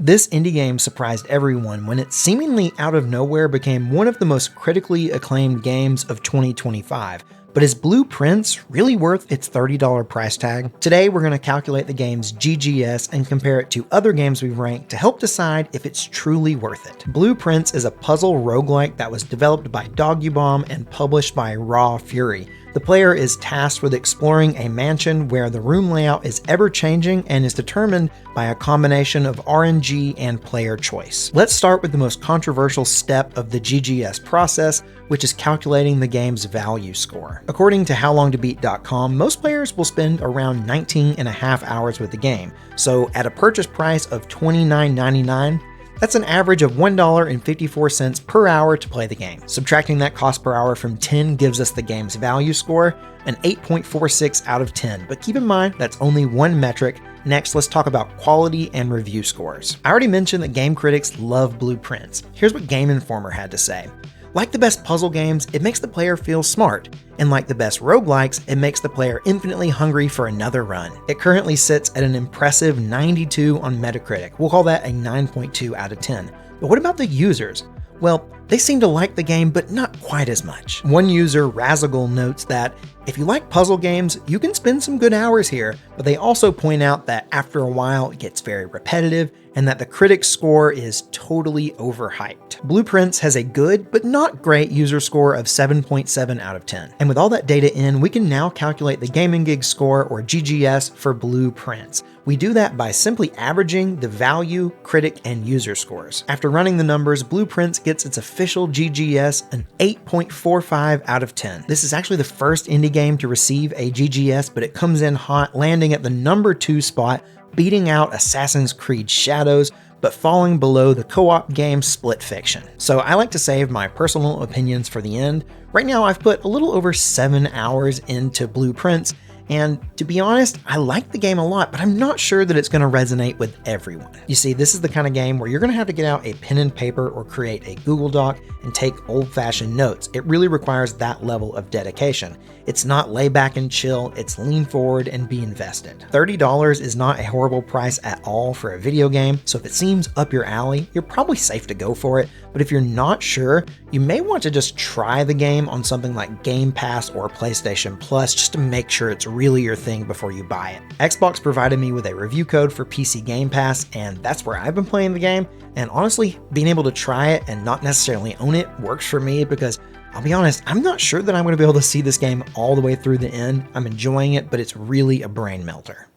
This indie game surprised everyone when it seemingly out of nowhere became one of the most critically acclaimed games of 2025. But is Blue Prince really worth its $30 price tag? Today, we're going to calculate the game's GGS and compare it to other games we've ranked to help decide if it's truly worth it. Blue Prince is a puzzle roguelike that was developed by Dogubomb and published by Raw Fury. The player is tasked with exploring a mansion where the room layout is ever-changing and is determined by a combination of RNG and player choice. Let's start with the most controversial step of the GGS process, which is calculating the game's value score. According to HowLongToBeat.com, most players will spend around 19.5 hours with the game, so at a purchase price of $29.99, that's an average of $1.54 per hour to play the game. Subtracting that cost per hour from 10 gives us the game's value score, an 8.46 out of 10. But keep in mind, that's only one metric. Next, let's talk about quality and review scores. I already mentioned that game critics love Blue Prince. Here's what Game Informer had to say. Like the best puzzle games, it makes the player feel smart. And like the best roguelikes, it makes the player infinitely hungry for another run. It currently sits at an impressive 92 on Metacritic. We'll call that a 9.2 out of 10. But what about the users? Well, they seem to like the game, but not quite as much. One user, Razigal, notes that if you like puzzle games, you can spend some good hours here, but they also point out that after a while it gets very repetitive and that the critic score is totally overhyped. Blue Prince has a good but not great user score of 7.7 out of 10. And with all that data in, we can now calculate the Gaming Gig score, or GGS, for Blue Prince. We do that by simply averaging the value, critic, and user scores. After running the numbers, Blue Prince gets its official GGS an 8.45 out of 10. This is actually the first indie game to receive a GGS, but it comes in hot, landing at the number 2 spot, beating out Assassin's Creed Shadows, but falling below the co-op game Split Fiction. So I like to save my personal opinions for the end. Right now I've put a little over 7 hours into Blue Prince, and to be honest, I like the game a lot, but I'm not sure that it's going to resonate with everyone. You see, this is the kind of game where you're going to have to get out a pen and paper or create a Google Doc and take old-fashioned notes. It really requires that level of dedication. It's not lay back and chill, it's lean forward and be invested. $30 is not a horrible price at all for a video game, so if it seems up your alley, you're probably safe to go for it. But if you're not sure, you may want to just try the game on something like Game Pass or PlayStation Plus just to make sure it's really your thing before you buy it. Xbox provided me with a review code for PC Game Pass, and that's where I've been playing the game. And honestly, being able to try it and not necessarily own it works for me because I'll be honest, I'm not sure that I'm going to be able to see this game all the way through the end. I'm enjoying it, but it's really a brain melter.